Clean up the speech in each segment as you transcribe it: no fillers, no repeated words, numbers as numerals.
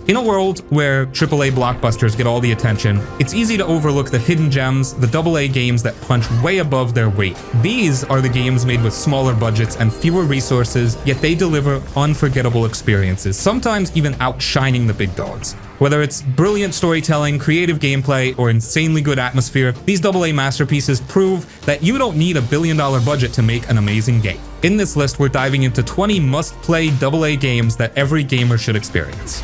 In a world where AAA blockbusters get all the attention, it's easy to overlook the hidden gems, the AA games that punch way above their weight. These are the games made with smaller budgets and fewer resources, yet they deliver unforgettable experiences, sometimes even outshining the big dogs. Whether it's brilliant storytelling, creative gameplay, or insanely good atmosphere, these AA masterpieces prove that you don't need $1 billion budget to make an amazing game. In this list, we're diving into 20 must-play AA games that every gamer should experience.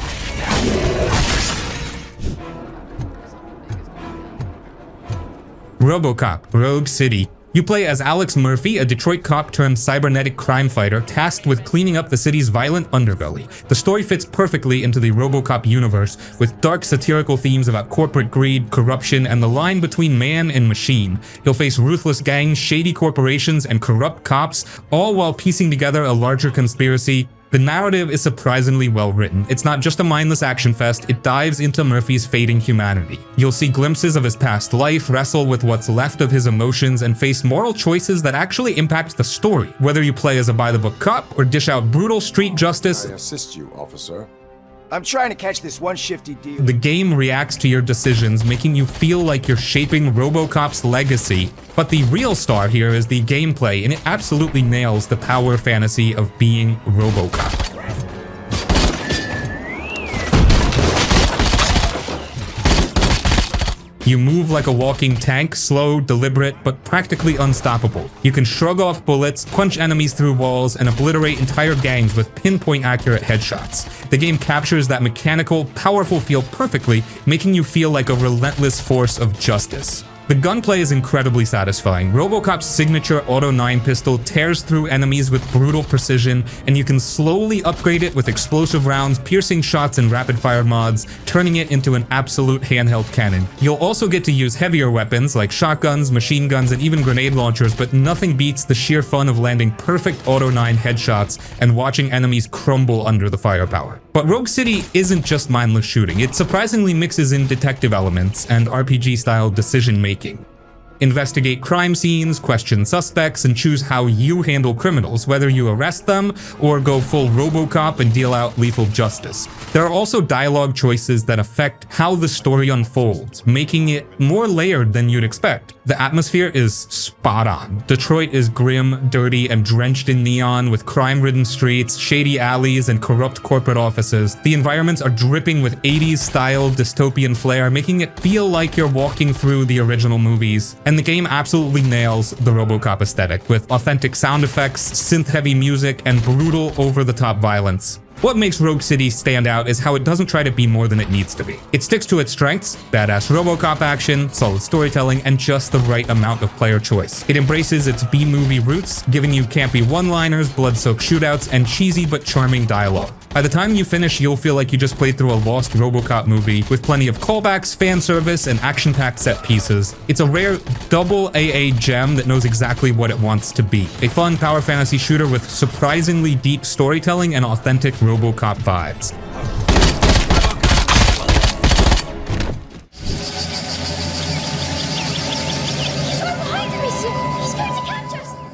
Robocop, Rogue City. You play as Alex Murphy, a Detroit cop turned cybernetic crime fighter tasked with cleaning up the city's violent underbelly. The story fits perfectly into the Robocop universe, with dark satirical themes about corporate greed, corruption, and the line between man and machine. You'll face ruthless gangs, shady corporations, and corrupt cops, all while piecing together a larger conspiracy. The narrative is surprisingly well written. It's not just a mindless action fest, it dives into Murphy's fading humanity. You'll see glimpses of his past life, wrestle with what's left of his emotions, and face moral choices that actually impact the story. Whether you play as a by-the-book cop or dish out brutal street justice, I assist you, officer. I'm trying to catch this one shifty deal. The game reacts to your decisions, making you feel like you're shaping Robocop's legacy. But the real star here is the gameplay, and it absolutely nails the power fantasy of being Robocop. You move like a walking tank, slow, deliberate, but practically unstoppable. You can shrug off bullets, punch enemies through walls, and obliterate entire gangs with pinpoint-accurate headshots. The game captures that mechanical, powerful feel perfectly, making you feel like a relentless force of justice. The gunplay is incredibly satisfying. Robocop's signature Auto 9 pistol tears through enemies with brutal precision, and you can slowly upgrade it with explosive rounds, piercing shots, and rapid-fire mods, turning it into an absolute handheld cannon. You'll also get to use heavier weapons like shotguns, machine guns, and even grenade launchers, but nothing beats the sheer fun of landing perfect Auto 9 headshots and watching enemies crumble under the firepower. But Rogue City isn't just mindless shooting. It surprisingly mixes in detective elements and RPG-style decision-making. Investigate crime scenes, question suspects, and choose how you handle criminals, whether you arrest them or go full Robocop and deal out lethal justice. There are also dialogue choices that affect how the story unfolds, making it more layered than you'd expect. The atmosphere is spot on. Detroit is grim, dirty, and drenched in neon, with crime-ridden streets, shady alleys, and corrupt corporate offices. The environments are dripping with 80s-style dystopian flair, making it feel like you're walking through the original movies. And the game absolutely nails the Robocop aesthetic, with authentic sound effects, synth-heavy music, and brutal, over-the-top violence. What makes Rogue City stand out is how it doesn't try to be more than it needs to be. It sticks to its strengths: badass Robocop action, solid storytelling, and just the right amount of player choice. It embraces its B-movie roots, giving you campy one-liners, blood-soaked shootouts, and cheesy but charming dialogue. By the time you finish, you'll feel like you just played through a lost Robocop movie with plenty of callbacks, fan service, and action-packed set pieces. It's a rare AA gem that knows exactly what it wants to be. A fun power fantasy shooter with surprisingly deep storytelling and authentic Robocop vibes.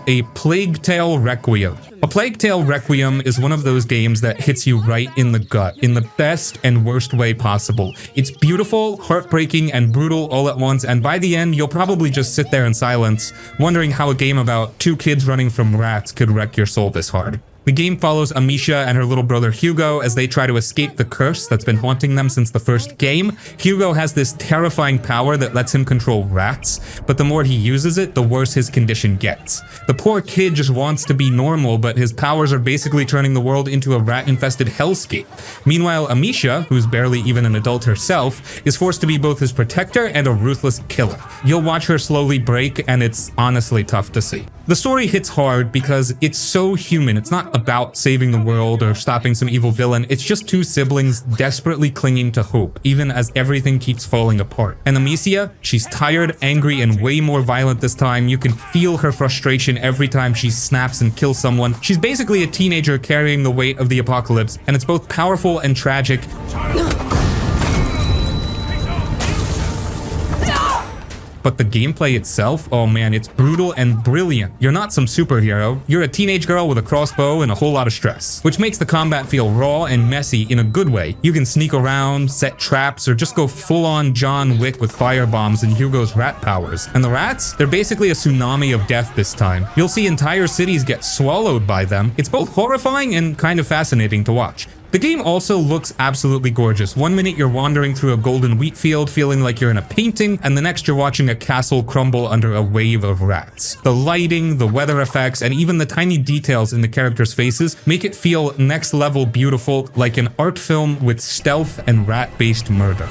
A Plague Tale Requiem. A Plague Tale Requiem is one of those games that hits you right in the gut, in the best and worst way possible. It's beautiful, heartbreaking, and brutal all at once, and by the end, you'll probably just sit there in silence, wondering how a game about two kids running from rats could wreck your soul this hard. The game follows Amisha and her little brother Hugo as they try to escape the curse that's been haunting them since the first game. Hugo has this terrifying power that lets him control rats, but the more he uses it, the worse his condition gets. The poor kid just wants to be normal, but his powers are basically turning the world into a rat-infested hellscape. Meanwhile, Amisha, who's barely even an adult herself, is forced to be both his protector and a ruthless killer. You'll watch her slowly break, and it's honestly tough to see. The story hits hard because it's so human. It's not about saving the world or stopping some evil villain. It's just two siblings desperately clinging to hope, even as everything keeps falling apart. And Amicia, she's tired, angry, and way more violent this time. You can feel her frustration every time she snaps and kills someone. She's basically a teenager carrying the weight of the apocalypse, and it's both powerful and tragic. But the gameplay itself, oh man, it's brutal and brilliant. You're not some superhero, you're a teenage girl with a crossbow and a whole lot of stress, which makes the combat feel raw and messy in a good way. You can sneak around, set traps, or just go full-on John Wick with firebombs and Hugo's rat powers. And the rats? They're basically a tsunami of death this time. You'll see entire cities get swallowed by them. It's both horrifying and kind of fascinating to watch. The game also looks absolutely gorgeous. One minute you're wandering through a golden wheat field feeling like you're in a painting, and the next you're watching a castle crumble under a wave of rats. The lighting, the weather effects, and even the tiny details in the characters' faces make it feel next level beautiful, like an art film with stealth and rat-based murder.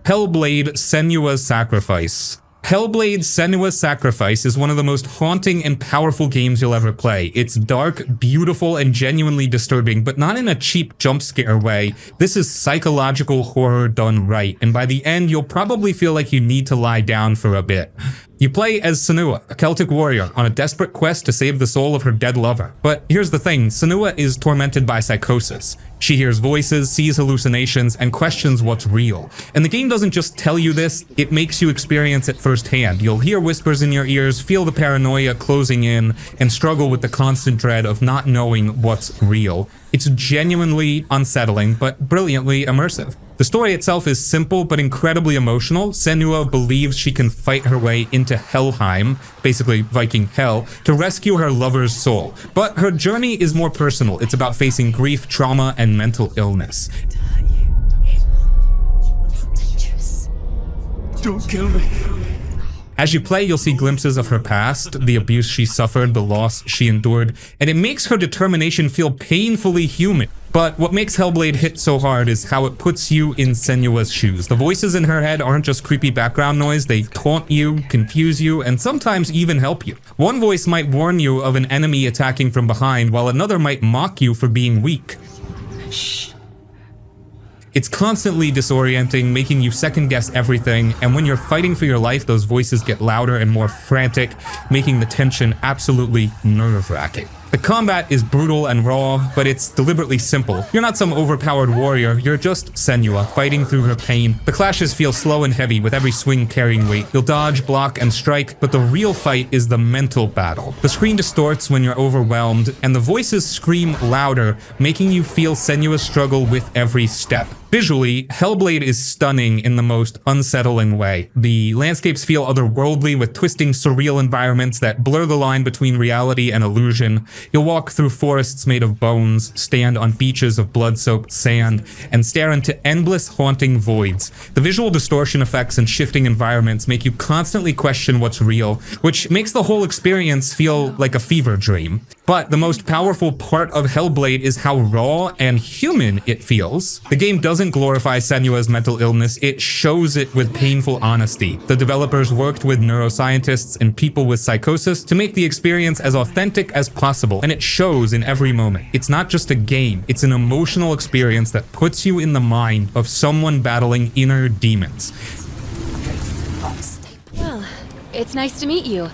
Hellblade: Senua's Sacrifice. Hellblade: Senua's Sacrifice is one of the most haunting and powerful games you'll ever play. It's dark, beautiful, and genuinely disturbing, but not in a cheap jump scare way. This is psychological horror done right, and by the end, you'll probably feel like you need to lie down for a bit. You play as Senua, a Celtic warrior, on a desperate quest to save the soul of her dead lover. But here's the thing, Senua is tormented by psychosis. She hears voices, sees hallucinations, and questions what's real. And the game doesn't just tell you this, it makes you experience it firsthand. You'll hear whispers in your ears, feel the paranoia closing in, and struggle with the constant dread of not knowing what's real. It's genuinely unsettling, but brilliantly immersive. The story itself is simple but incredibly emotional. Senua believes she can fight her way into Helheim, basically Viking hell, to rescue her lover's soul. But her journey is more personal. It's about facing grief, trauma, and mental illness. Don't kill me. As you play, you'll see glimpses of her past, the abuse she suffered, the loss she endured, and it makes her determination feel painfully human. But what makes Hellblade hit so hard is how it puts you in Senua's shoes. The voices in her head aren't just creepy background noise, they taunt you, confuse you, and sometimes even help you. One voice might warn you of an enemy attacking from behind, while another might mock you for being weak. Shh. It's constantly disorienting, making you second-guess everything, and when you're fighting for your life, those voices get louder and more frantic, making the tension absolutely nerve-wracking. The combat is brutal and raw, but it's deliberately simple. You're not some overpowered warrior, you're just Senua, fighting through her pain. The clashes feel slow and heavy, with every swing carrying weight. You'll dodge, block, and strike, but the real fight is the mental battle. The screen distorts when you're overwhelmed, and the voices scream louder, making you feel Senua's struggle with every step. Visually, Hellblade is stunning in the most unsettling way. The landscapes feel otherworldly with twisting, surreal environments that blur the line between reality and illusion. You'll walk through forests made of bones, stand on beaches of blood-soaked sand, and stare into endless haunting voids. The visual distortion effects and shifting environments make you constantly question what's real, which makes the whole experience feel like a fever dream. But the most powerful part of Hellblade is how raw and human it feels. The game doesn't glorify Senua's mental illness, it shows it with painful honesty. The developers worked with neuroscientists and people with psychosis to make the experience as authentic as possible, and it shows in every moment. It's not just a game, it's an emotional experience that puts you in the mind of someone battling inner demons. Well, it's nice to meet you.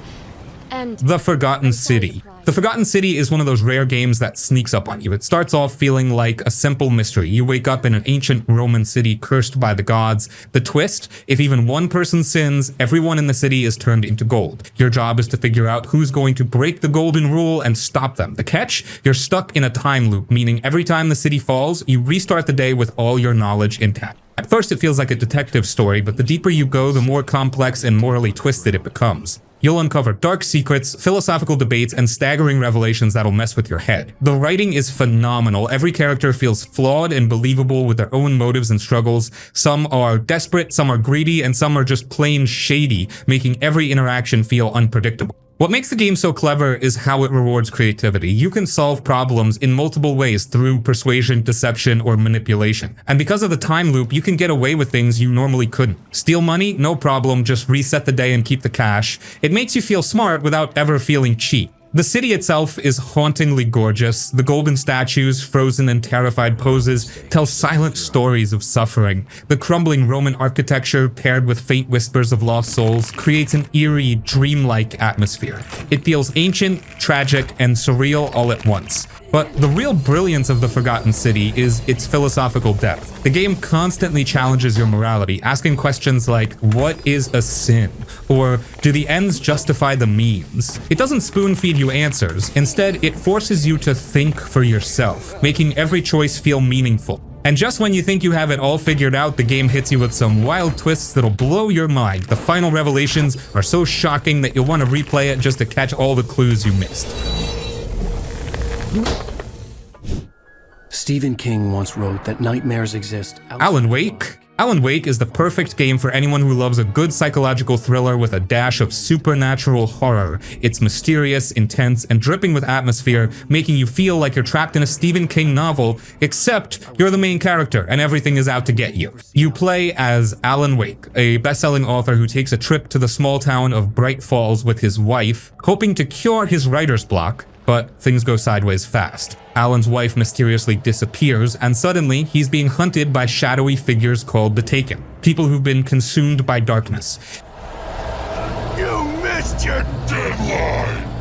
And The Forgotten City. The Forgotten City is one of those rare games that sneaks up on you. It starts off feeling like a simple mystery. You wake up in an ancient Roman city cursed by the gods. The twist, if even one person sins, everyone in the city is turned into gold. Your job is to figure out who's going to break the golden rule and stop them. The catch? You're stuck in a time loop, meaning every time the city falls, you restart the day with all your knowledge intact. At first it feels like a detective story, but the deeper you go, the more complex and morally twisted it becomes. You'll uncover dark secrets, philosophical debates, and staggering revelations that'll mess with your head. The writing is phenomenal. Every character feels flawed and believable with their own motives and struggles. Some are desperate, some are greedy, and some are just plain shady, making every interaction feel unpredictable. What makes the game so clever is how it rewards creativity. You can solve problems in multiple ways through persuasion, deception, or manipulation. And because of the time loop, you can get away with things you normally couldn't. Steal money? No problem, just reset the day and keep the cash. It makes you feel smart without ever feeling cheap. The city itself is hauntingly gorgeous. The golden statues, frozen in terrified poses, tell silent stories of suffering. The crumbling Roman architecture, paired with faint whispers of lost souls, creates an eerie, dreamlike atmosphere. It feels ancient, tragic, and surreal all at once. But the real brilliance of the Forgotten City is its philosophical depth. The game constantly challenges your morality, asking questions like, what is a sin? Or, do the ends justify the means? It doesn't spoon-feed you answers. Instead, it forces you to think for yourself, making every choice feel meaningful. And just when you think you have it all figured out, the game hits you with some wild twists that'll blow your mind. The final revelations are so shocking that you'll want to replay it just to catch all the clues you missed. Stephen King once wrote that nightmares exist. Alan Wake? Alan Wake is the perfect game for anyone who loves a good psychological thriller with a dash of supernatural horror. It's mysterious, intense, and dripping with atmosphere, making you feel like you're trapped in a Stephen King novel, except you're the main character and everything is out to get you. You play as Alan Wake, a best-selling author who takes a trip to the small town of Bright Falls with his wife, hoping to cure his writer's block. But things go sideways fast. Alan's wife mysteriously disappears, and suddenly he's being hunted by shadowy figures called the Taken, people who've been consumed by darkness. You missed your deadline!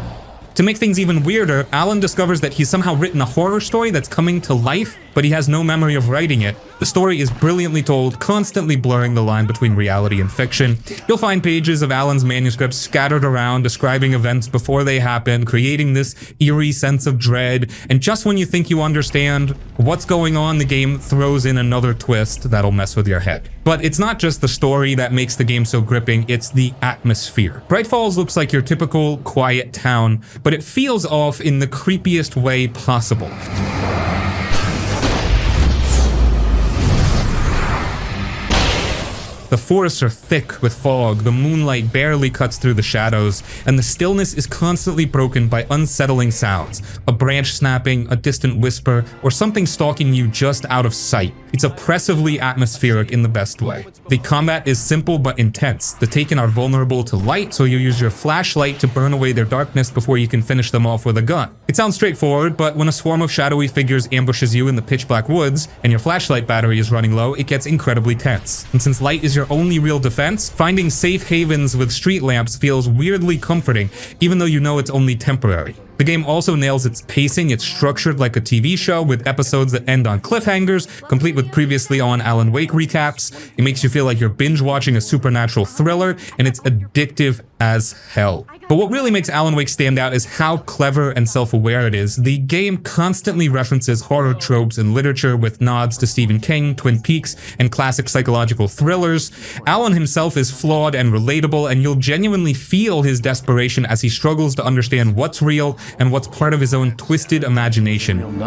To make things even weirder, Alan discovers that he's somehow written a horror story that's coming to life, but he has no memory of writing it. The story is brilliantly told, constantly blurring the line between reality and fiction. You'll find pages of Alan's manuscripts scattered around, describing events before they happen, creating this eerie sense of dread. And just when you think you understand what's going on, the game throws in another twist that'll mess with your head. But it's not just the story that makes the game so gripping, it's the atmosphere. Bright Falls looks like your typical quiet town, but it feels off in the creepiest way possible. The forests are thick with fog, the moonlight barely cuts through the shadows, and the stillness is constantly broken by unsettling sounds. A branch snapping, a distant whisper, or something stalking you just out of sight. It's oppressively atmospheric in the best way. The combat is simple but intense. The Taken are vulnerable to light, so you use your flashlight to burn away their darkness before you can finish them off with a gun. It sounds straightforward, but when a swarm of shadowy figures ambushes you in the pitch-black woods, and your flashlight battery is running low, it gets incredibly tense. And since light is your only real defense, finding safe havens with street lamps feels weirdly comforting, even though you know it's only temporary. The game also nails its pacing. It's structured like a TV show with episodes that end on cliffhangers, complete with previously on Alan Wake recaps. It makes you feel like you're binge watching a supernatural thriller, and it's addictive as hell. But what really makes Alan Wake stand out is how clever and self-aware it is. The game constantly references horror tropes in literature with nods to Stephen King, Twin Peaks, and classic psychological thrillers. Alan himself is flawed and relatable, and you'll genuinely feel his desperation as he struggles to understand what's real and what's part of his own twisted imagination.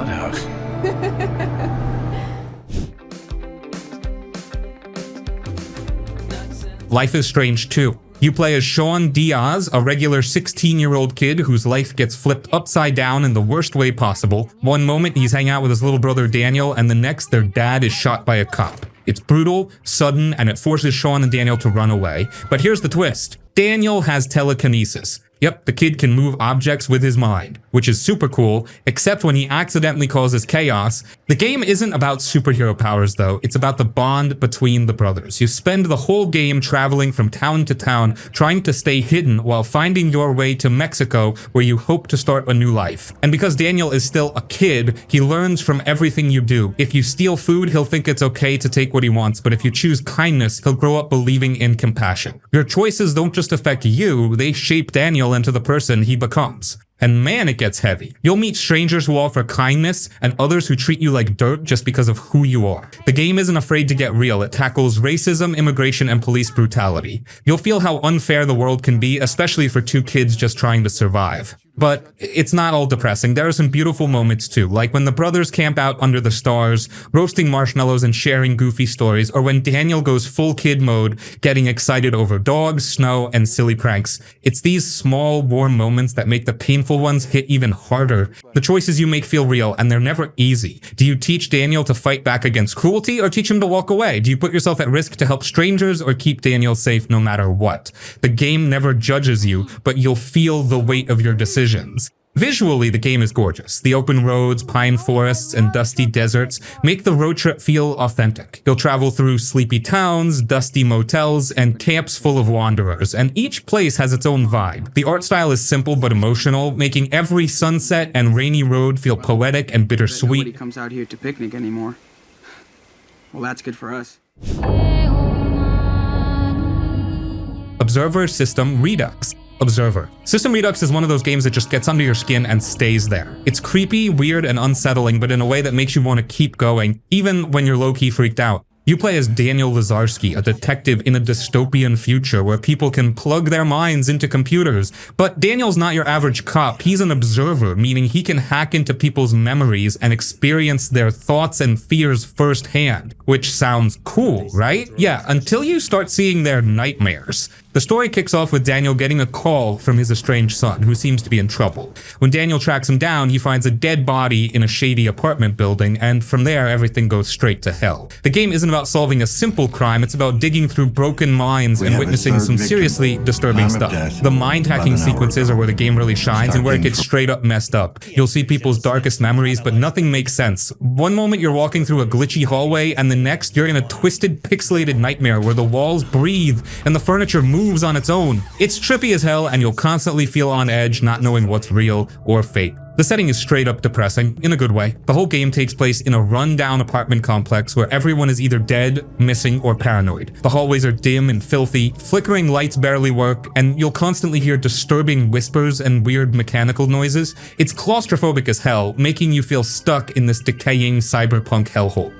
Life is Strange 2. You play as Sean Diaz, a regular 16-year-old kid whose life gets flipped upside down in the worst way possible. One moment he's hanging out with his little brother Daniel, and the next their dad is shot by a cop. It's brutal, sudden, and it forces Sean and Daniel to run away. But here's the twist. Daniel has telekinesis. Yep, the kid can move objects with his mind, which is super cool, except when he accidentally causes chaos. The game isn't about superhero powers though, it's about the bond between the brothers. You spend the whole game traveling from town to town, trying to stay hidden while finding your way to Mexico, where you hope to start a new life. And because Daniel is still a kid, he learns from everything you do. If you steal food, he'll think it's okay to take what he wants, but if you choose kindness, he'll grow up believing in compassion. Your choices don't just affect you, they shape Daniel into the person he becomes. And man, it gets heavy. You'll meet strangers who offer kindness and others who treat you like dirt just because of who you are. The game isn't afraid to get real. It tackles racism, immigration, and police brutality. You'll feel how unfair the world can be, especially for two kids just trying to survive. But it's not all depressing. There are some beautiful moments too, like when the brothers camp out under the stars, roasting marshmallows and sharing goofy stories, or when Daniel goes full kid mode, getting excited over dogs, snow, and silly pranks. It's these small, warm moments that make the painful ones hit even harder. The choices you make feel real, and they're never easy. Do you teach Daniel to fight back against cruelty, or teach him to walk away? Do you put yourself at risk to help strangers, or keep Daniel safe no matter what? The game never judges you, but you'll feel the weight of your decisions. Visually, the game is gorgeous. The open roads, pine forests, and dusty deserts make the road trip feel authentic. You'll travel through sleepy towns, dusty motels, and camps full of wanderers, and each place has its own vibe. The art style is simple but emotional, making every sunset and rainy road feel poetic and bittersweet. Nobody comes out here to picnic anymore. Well, that's good for us. Observer System Redux. Observer. System Redux is one of those games that just gets under your skin and stays there. It's creepy, weird, and unsettling, but in a way that makes you want to keep going, even when you're low-key freaked out. You play as Daniel Lazarski, a detective in a dystopian future where people can plug their minds into computers. But Daniel's not your average cop, he's an observer, meaning he can hack into people's memories and experience their thoughts and fears firsthand. Which sounds cool, right? Yeah, until you start seeing their nightmares. The story kicks off with Daniel getting a call from his estranged son, who seems to be in trouble. When Daniel tracks him down, he finds a dead body in a shady apartment building, and from there, everything goes straight to hell. The game isn't about solving a simple crime, it's about digging through broken minds and witnessing some seriously disturbing stuff. The mind-hacking sequences are where the game really shines and where it gets straight up messed up. You'll see people's darkest memories, but nothing makes sense. One moment you're walking through a glitchy hallway, and the next you're in a twisted, pixelated nightmare where the walls breathe and the furniture moves on its own. It's trippy as hell, and you'll constantly feel on edge, not knowing what's real or fake. The setting is straight up depressing, in a good way. The whole game takes place in a run-down apartment complex where everyone is either dead, missing, or paranoid. The hallways are dim and filthy, flickering lights barely work, and you'll constantly hear disturbing whispers and weird mechanical noises. It's claustrophobic as hell, making you feel stuck in this decaying cyberpunk hellhole.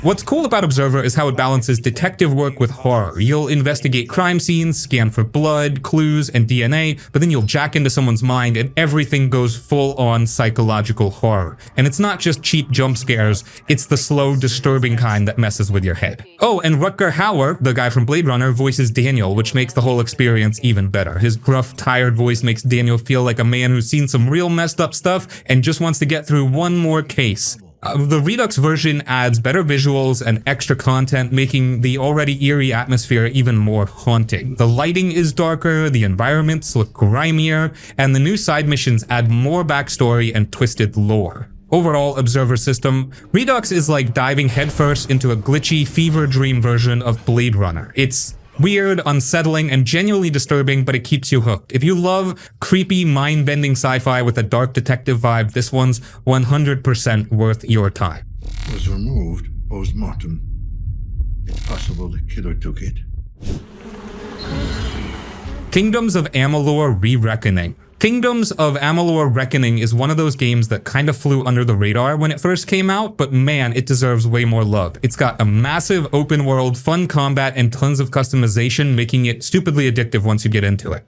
What's cool about Observer is how it balances detective work with horror. You'll investigate crime scenes, scan for blood, clues, and DNA, but then you'll jack into someone's mind and everything goes full-on psychological horror. And it's not just cheap jump scares, it's the slow, disturbing kind that messes with your head. Oh, and Rutger Hauer, the guy from Blade Runner, voices Daniel, which makes the whole experience even better. His gruff, tired voice makes Daniel feel like a man who's seen some real messed up stuff and just wants to get through one more case. The Redux version adds better visuals and extra content, making the already eerie atmosphere even more haunting. The lighting is darker, the environments look grimier, and the new side missions add more backstory and twisted lore. Overall, Observer System, Redux is like diving headfirst into a glitchy, fever dream version of Blade Runner. It's weird, unsettling, and genuinely disturbing, but it keeps you hooked. If you love creepy, mind-bending sci-fi with a dark detective vibe, this one's 100% worth your time. Was removed post-mortem. It's possible the killer took it. Kingdoms of Amalur Re-Reckoning. Kingdoms of Amalur Reckoning is one of those games that kind of flew under the radar when it first came out, but man, it deserves way more love. It's got a massive open world, fun combat, and tons of customization, making it stupidly addictive once you get into it.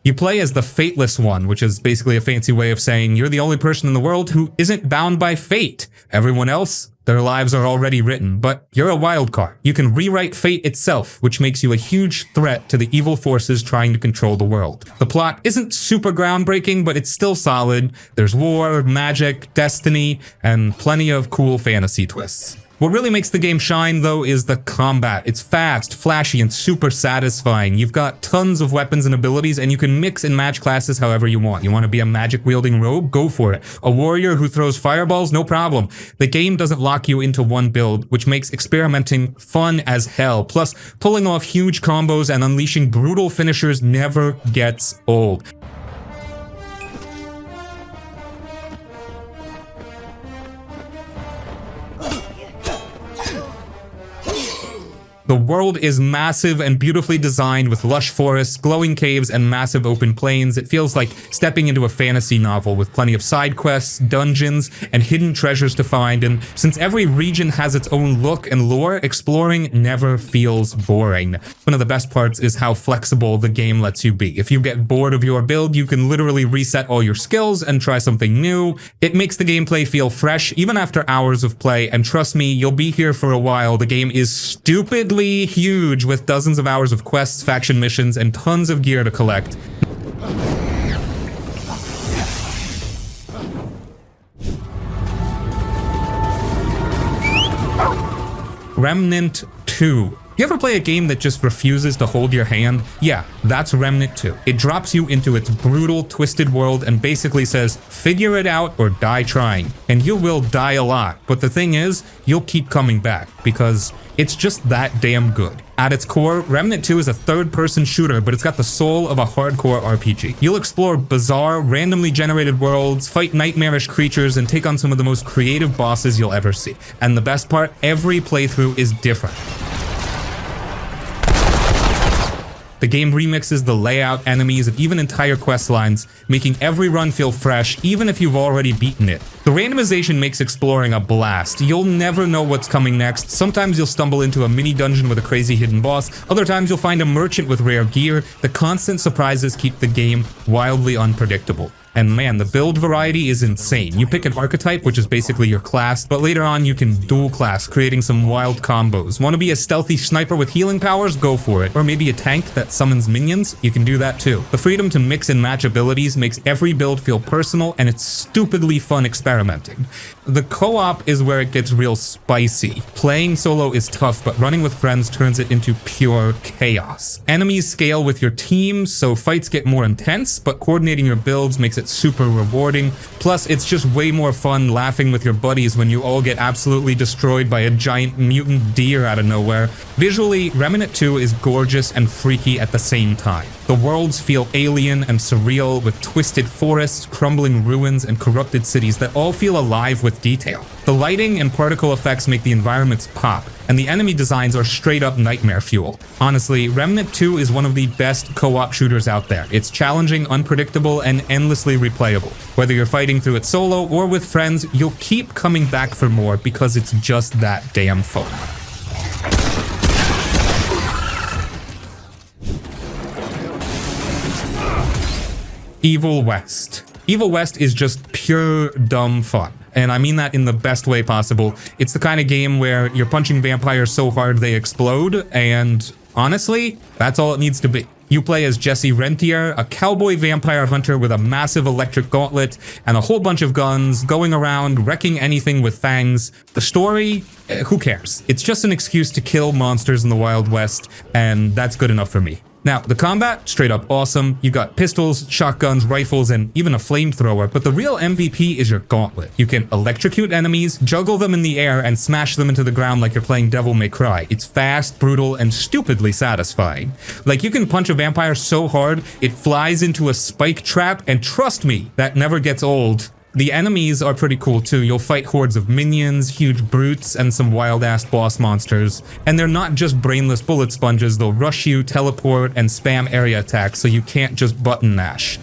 You play as the Fateless One, which is basically a fancy way of saying you're the only person in the world who isn't bound by fate. Everyone else, their lives are already written, but you're a wild card. You can rewrite fate itself, which makes you a huge threat to the evil forces trying to control the world. The plot isn't super groundbreaking, but it's still solid. There's war, magic, destiny, and plenty of cool fantasy twists. What really makes the game shine, though, is the combat. It's fast, flashy, and super satisfying. You've got tons of weapons and abilities, and you can mix and match classes however you want. You want to be a magic-wielding rogue? Go for it. A warrior who throws fireballs? No problem. The game doesn't lock you into one build, which makes experimenting fun as hell. Plus, pulling off huge combos and unleashing brutal finishers never gets old. The world is massive and beautifully designed with lush forests, glowing caves, and massive open plains. It feels like stepping into a fantasy novel with plenty of side quests, dungeons, and hidden treasures to find. And since every region has its own look and lore, exploring never feels boring. One of the best parts is how flexible the game lets you be. If you get bored of your build, you can literally reset all your skills and try something new. It makes the gameplay feel fresh even after hours of play, and trust me, you'll be here for a while. The game is stupidly huge with dozens of hours of quests, faction missions, and tons of gear to collect. Remnant II. You ever play a game that just refuses to hold your hand? Yeah, that's Remnant 2. It drops you into its brutal, twisted world and basically says, figure it out or die trying. And you will die a lot, but the thing is, you'll keep coming back because it's just that damn good. At its core, Remnant 2 is a third-person shooter, but it's got the soul of a hardcore RPG. You'll explore bizarre, randomly generated worlds, fight nightmarish creatures, and take on some of the most creative bosses you'll ever see. And the best part, every playthrough is different. The game remixes the layout, enemies, and even entire quest lines, making every run feel fresh, even if you've already beaten it. The randomization makes exploring a blast. You'll never know what's coming next. Sometimes you'll stumble into a mini dungeon with a crazy hidden boss. Other times you'll find a merchant with rare gear. The constant surprises keep the game wildly unpredictable. And man, the build variety is insane. You pick an archetype, which is basically your class, but later on you can dual class, creating some wild combos. Want to be a stealthy sniper with healing powers? Go for it. Or maybe a tank that summons minions? You can do that too. The freedom to mix and match abilities makes every build feel personal, and it's stupidly fun experimenting. The co-op is where it gets real spicy. Playing solo is tough, but running with friends turns it into pure chaos. Enemies scale with your team, so fights get more intense, but coordinating your builds makes it super rewarding. Plus, it's just way more fun laughing with your buddies when you all get absolutely destroyed by a giant mutant deer out of nowhere. Visually, Remnant 2 is gorgeous and freaky at the same time. The worlds feel alien and surreal, with twisted forests, crumbling ruins, and corrupted cities that all feel alive with detail. The lighting and particle effects make the environments pop, and the enemy designs are straight up nightmare fuel. Honestly, Remnant 2 is one of the best co-op shooters out there. It's challenging, unpredictable, and endlessly replayable. Whether you're fighting through it solo or with friends, you'll keep coming back for more because it's just that damn fun. Evil West. Evil West is just pure dumb fun. And I mean that in the best way possible. It's the kind of game where you're punching vampires so hard they explode, and honestly, that's all it needs to be. You play as Jesse Rentier, a cowboy vampire hunter with a massive electric gauntlet and a whole bunch of guns, going around wrecking anything with fangs. The story? Who cares? It's just an excuse to kill monsters in the Wild West, and that's good enough for me. Now, the combat, straight up awesome. You got pistols, shotguns, rifles, and even a flamethrower, but the real MVP is your gauntlet. You can electrocute enemies, juggle them in the air, and smash them into the ground like you're playing Devil May Cry. It's fast, brutal, and stupidly satisfying. Like, you can punch a vampire so hard, it flies into a spike trap, and trust me, that never gets old. The enemies are pretty cool too. You'll fight hordes of minions, huge brutes, and some wild-ass boss monsters. And they're not just brainless bullet sponges, they'll rush you, teleport, and spam area attacks, so you can't just button mash.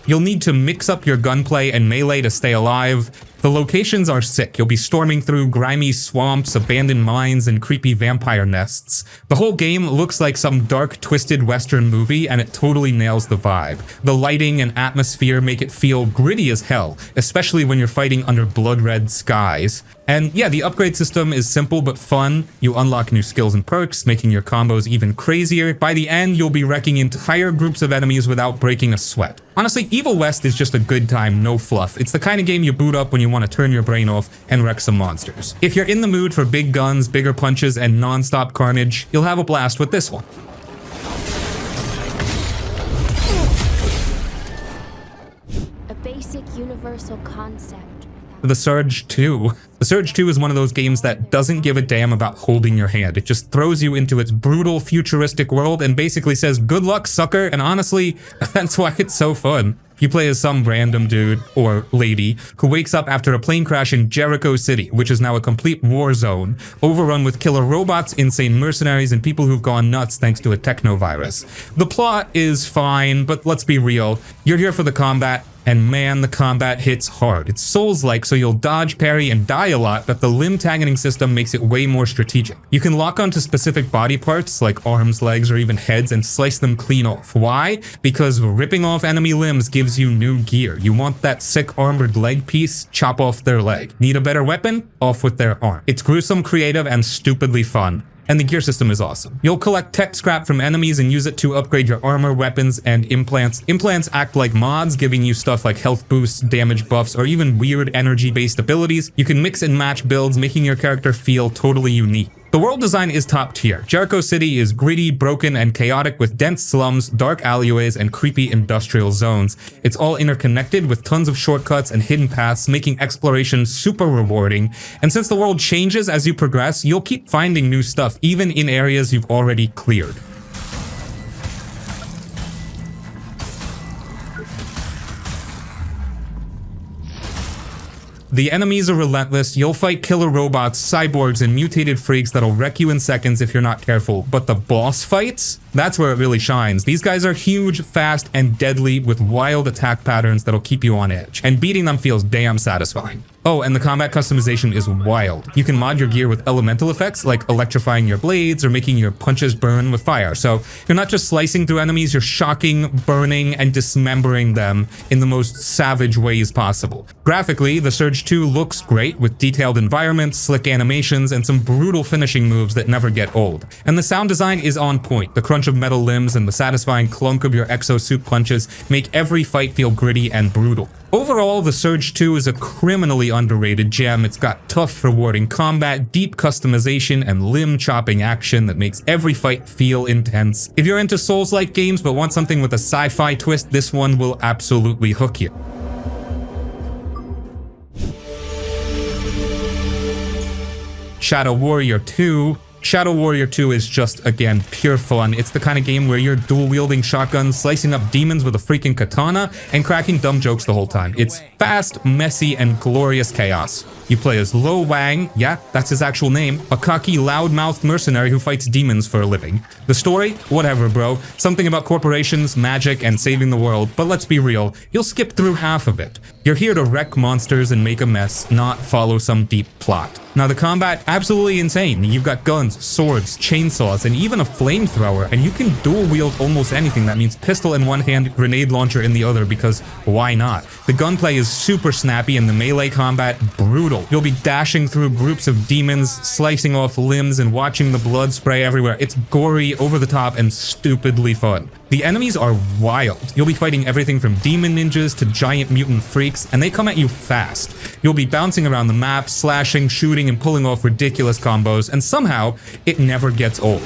You'll need to mix up your gunplay and melee to stay alive. The locations are sick. You'll be storming through grimy swamps, abandoned mines, and creepy vampire nests. The whole game looks like some dark, twisted Western movie, and it totally nails the vibe. The lighting and atmosphere make it feel gritty as hell, especially when you're fighting under blood-red skies. And yeah, the upgrade system is simple but fun. You unlock new skills and perks, making your combos even crazier. By the end, you'll be wrecking entire groups of enemies without breaking a sweat. Honestly, Evil West is just a good time, no fluff. It's the kind of game you boot up when you want to turn your brain off and wreck some monsters. If you're in the mood for big guns, bigger punches, and non-stop carnage, you'll have a blast with this one. A basic universal concept. The Surge 2. The Surge 2 is one of those games that doesn't give a damn about holding your hand. It just throws you into its brutal, futuristic world and basically says, good luck, sucker, and honestly, that's why it's so fun. You play as some random dude, or lady, who wakes up after a plane crash in Jericho City, which is now a complete war zone, overrun with killer robots, insane mercenaries, and people who've gone nuts thanks to a technovirus. The plot is fine, but let's be real, you're here for the combat, and man, the combat hits hard. It's Souls-like, so you'll dodge, parry, and die a lot, but the limb tagging system makes it way more strategic. You can lock onto specific body parts, like arms, legs, or even heads, and slice them clean off. Why? Because ripping off enemy limbs gives you new gear. You want that sick armored leg piece? Chop off their leg. Need a better weapon? Off with their arm. It's gruesome, creative, and stupidly fun. And the gear system is awesome. You'll collect tech scrap from enemies and use it to upgrade your armor, weapons, and implants. Implants act like mods, giving you stuff like health boosts, damage buffs, or even weird energy-based abilities. You can mix and match builds, making your character feel totally unique. The world design is top tier. Jericho City is gritty, broken, and chaotic with dense slums, dark alleyways, and creepy industrial zones. It's all interconnected with tons of shortcuts and hidden paths, making exploration super rewarding. And since the world changes as you progress, you'll keep finding new stuff, even in areas you've already cleared. The enemies are relentless. You'll fight killer robots, cyborgs, and mutated freaks that'll wreck you in seconds if you're not careful. But the boss fights? That's where it really shines. These guys are huge, fast, and deadly with wild attack patterns that'll keep you on edge. And beating them feels damn satisfying. Oh, and the combat customization is wild. You can mod your gear with elemental effects like electrifying your blades or making your punches burn with fire. So you're not just slicing through enemies, you're shocking, burning, and dismembering them in the most savage ways possible. Graphically, the Surge 2 looks great with detailed environments, slick animations, and some brutal finishing moves that never get old. And the sound design is on point. The crunch of metal limbs and the satisfying clunk of your exosuit punches make every fight feel gritty and brutal. Overall, the Surge 2 is a criminally underrated gem. It's got tough, rewarding combat, deep customization, and limb-chopping action that makes every fight feel intense. If you're into Souls-like games but want something with a sci-fi twist, this one will absolutely hook you. Shadow Warrior 2. Shadow Warrior 2 is just, again, pure fun. It's the kind of game where you're dual-wielding shotguns, slicing up demons with a freaking katana, and cracking dumb jokes the whole time. It's fast, messy, and glorious chaos. You play as Lo Wang, yeah, that's his actual name, a cocky, loud-mouthed mercenary who fights demons for a living. The story? Whatever, bro. Something about corporations, magic, and saving the world, but let's be real, you'll skip through half of it. You're here to wreck monsters and make a mess, not follow some deep plot. Now the combat, absolutely insane. You've got guns, swords, chainsaws, and even a flamethrower, and you can dual wield almost anything. That means pistol in one hand, grenade launcher in the other, because why not? The gunplay is super snappy and the melee combat brutal. You'll be dashing through groups of demons, slicing off limbs, and watching the blood spray everywhere. It's gory, over the top, and stupidly fun. The enemies are wild. You'll be fighting everything from demon ninjas to giant mutant freaks, and they come at you fast. You'll be bouncing around the map, slashing, shooting, and pulling off ridiculous combos, and somehow, it never gets old.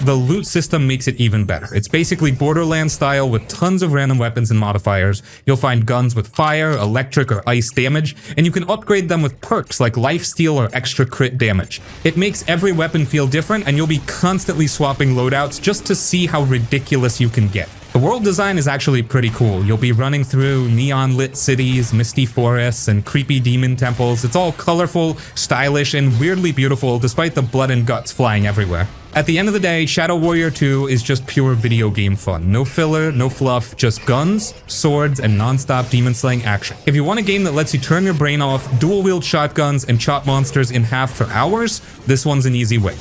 The loot system makes it even better. It's basically Borderlands style with tons of random weapons and modifiers. You'll find guns with fire, electric, or ice damage, and you can upgrade them with perks like lifesteal or extra crit damage. It makes every weapon feel different, and you'll be constantly swapping loadouts just to see how ridiculous you can get. The world design is actually pretty cool. You'll be running through neon-lit cities, misty forests, and creepy demon temples. It's all colorful, stylish, and weirdly beautiful despite the blood and guts flying everywhere. At the end of the day, Shadow Warrior 2 is just pure video game fun. No filler, no fluff, just guns, swords, and non-stop demon-slaying action. If you want a game that lets you turn your brain off, dual-wield shotguns, and chop monsters in half for hours, this one's an easy way.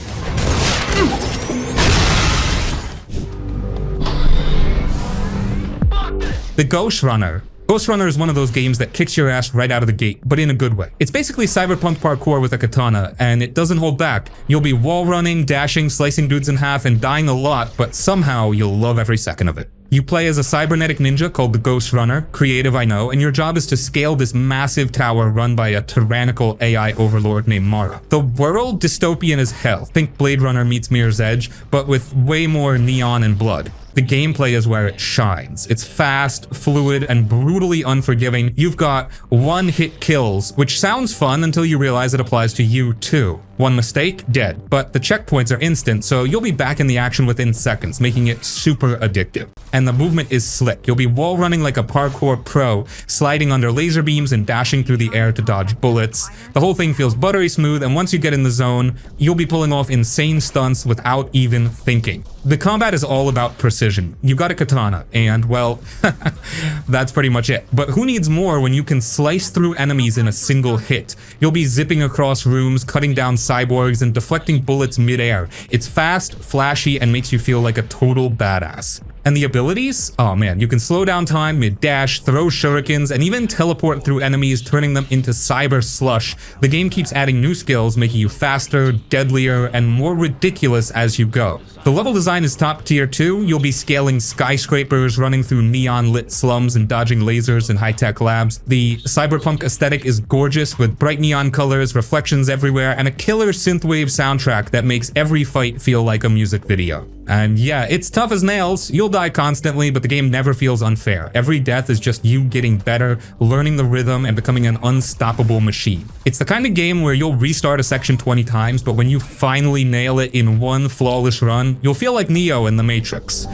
The Ghostrunner. Ghostrunner is one of those games that kicks your ass right out of the gate, but in a good way. It's basically cyberpunk parkour with a katana, and it doesn't hold back. You'll be wall running, dashing, slicing dudes in half, and dying a lot, but somehow you'll love every second of it. You play as a cybernetic ninja called the Ghostrunner, creative I know, and your job is to scale this massive tower run by a tyrannical AI overlord named Mara. The world, dystopian as hell. Think Blade Runner meets Mirror's Edge, but with way more neon and blood. The gameplay is where it shines. It's fast, fluid, and brutally unforgiving. You've got one-hit kills, which sounds fun until you realize it applies to you too. One mistake, dead. But the checkpoints are instant, so you'll be back in the action within seconds, making it super addictive. And the movement is slick. You'll be wall running like a parkour pro, sliding under laser beams and dashing through the air to dodge bullets. The whole thing feels buttery smooth, and once you get in the zone, you'll be pulling off insane stunts without even thinking. The combat is all about precision. You've got a katana, and, well, that's pretty much it. But who needs more when you can slice through enemies in a single hit? You'll be zipping across rooms, cutting down cyborgs, and deflecting bullets mid-air. It's fast, flashy, and makes you feel like a total badass. And the abilities? Oh man, you can slow down time, mid-dash, throw shurikens, and even teleport through enemies, turning them into cyber slush. The game keeps adding new skills, making you faster, deadlier, and more ridiculous as you go. The level design is top tier too. You'll be scaling skyscrapers, running through neon-lit slums, and dodging lasers in high-tech labs. The cyberpunk aesthetic is gorgeous, with bright neon colors, reflections everywhere, and a killer synthwave soundtrack that makes every fight feel like a music video. And yeah, it's tough as nails. You'll die constantly, but the game never feels unfair. Every death is just you getting better, learning the rhythm, and becoming an unstoppable machine. It's the kind of game where you'll restart a section 20 times, but when you finally nail it in one flawless run, you'll feel like Neo in The Matrix.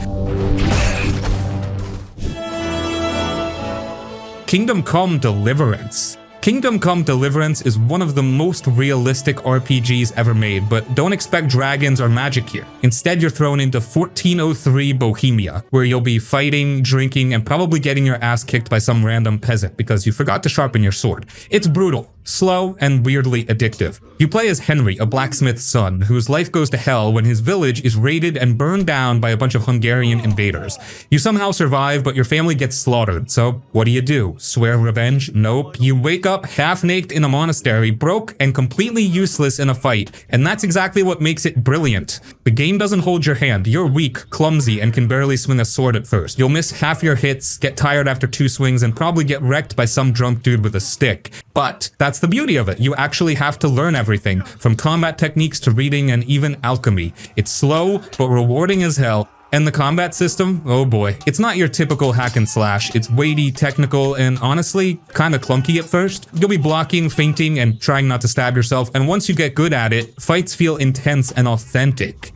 Kingdom Come Deliverance. Kingdom Come Deliverance is one of the most realistic RPGs ever made, but don't expect dragons or magic here. Instead, you're thrown into 1403 Bohemia, where you'll be fighting, drinking, and probably getting your ass kicked by some random peasant because you forgot to sharpen your sword. It's brutal, slow, and weirdly addictive. You play as Henry, a blacksmith's son, whose life goes to hell when his village is raided and burned down by a bunch of Hungarian invaders. You somehow survive, but your family gets slaughtered, so what do? Swear revenge? Nope. You wake up half-naked in a monastery, broke and completely useless in a fight, and that's exactly what makes it brilliant. The game doesn't hold your hand. You're weak, clumsy, and can barely swing a sword at first. You'll miss half your hits, get tired after 2 swings, and probably get wrecked by some drunk dude with a stick. But that's the beauty of it. You actually have to learn everything, from combat techniques to reading and even alchemy. It's slow, but rewarding as hell. And the combat system? Oh boy. It's not your typical hack and slash. It's weighty, technical, and honestly, kinda clunky at first. You'll be blocking, feinting, and trying not to stab yourself, and once you get good at it, fights feel intense and authentic.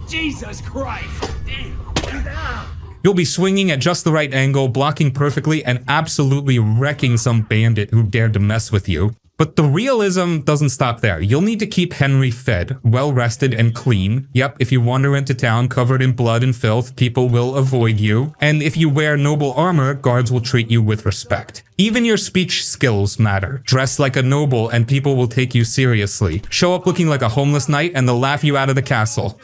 Jesus Christ! Damn. You'll be swinging at just the right angle, blocking perfectly, and absolutely wrecking some bandit who dared to mess with you. But the realism doesn't stop there. You'll need to keep Henry fed, well-rested, and clean. Yep, if you wander into town covered in blood and filth, people will avoid you. And if you wear noble armor, guards will treat you with respect. Even your speech skills matter. Dress like a noble and people will take you seriously. Show up looking like a homeless knight and they'll laugh you out of the castle.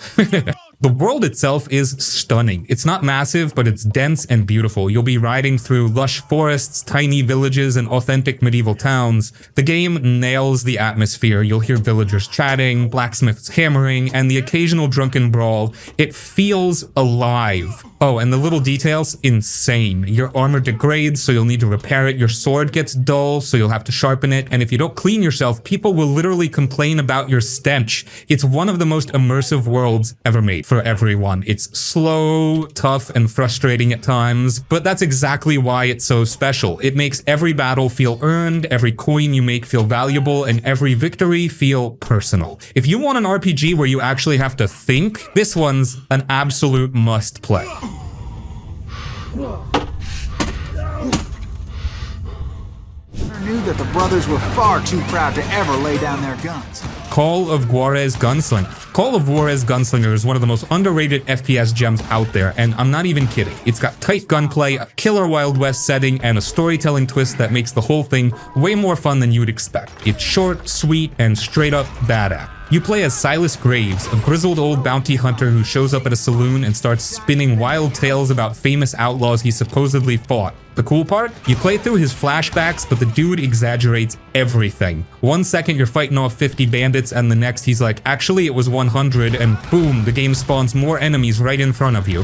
The world itself is stunning. It's not massive, but it's dense and beautiful. You'll be riding through lush forests, tiny villages, and authentic medieval towns. The game nails the atmosphere. You'll hear villagers chatting, blacksmiths hammering, and the occasional drunken brawl. It feels alive. Oh, and the little details, insane. Your armor degrades, so you'll need to repair it. Your sword gets dull, so you'll have to sharpen it. And if you don't clean yourself, people will literally complain about your stench. It's one of the most immersive worlds ever made for everyone. It's slow, tough, and frustrating at times, but that's exactly why it's so special. It makes every battle feel earned, every coin you make feel valuable, and every victory feel personal. If you want an RPG where you actually have to think, this one's an absolute must play. I knew that the brothers were far too proud to ever lay down their guns. Call of Juarez Gunslinger. Call of Juarez Gunslinger is one of the most underrated FPS gems out there, and I'm not even kidding. It's got tight gunplay, a killer Wild West setting, and a storytelling twist that makes the whole thing way more fun than you'd expect. It's short, sweet, and straight up badass. You play as Silas Graves, a grizzled old bounty hunter who shows up at a saloon and starts spinning wild tales about famous outlaws he supposedly fought. The cool part? You play through his flashbacks, but the dude exaggerates everything. 1 second you're fighting off 50 bandits, and the next he's like, actually it was 100, and boom, the game spawns more enemies right in front of you.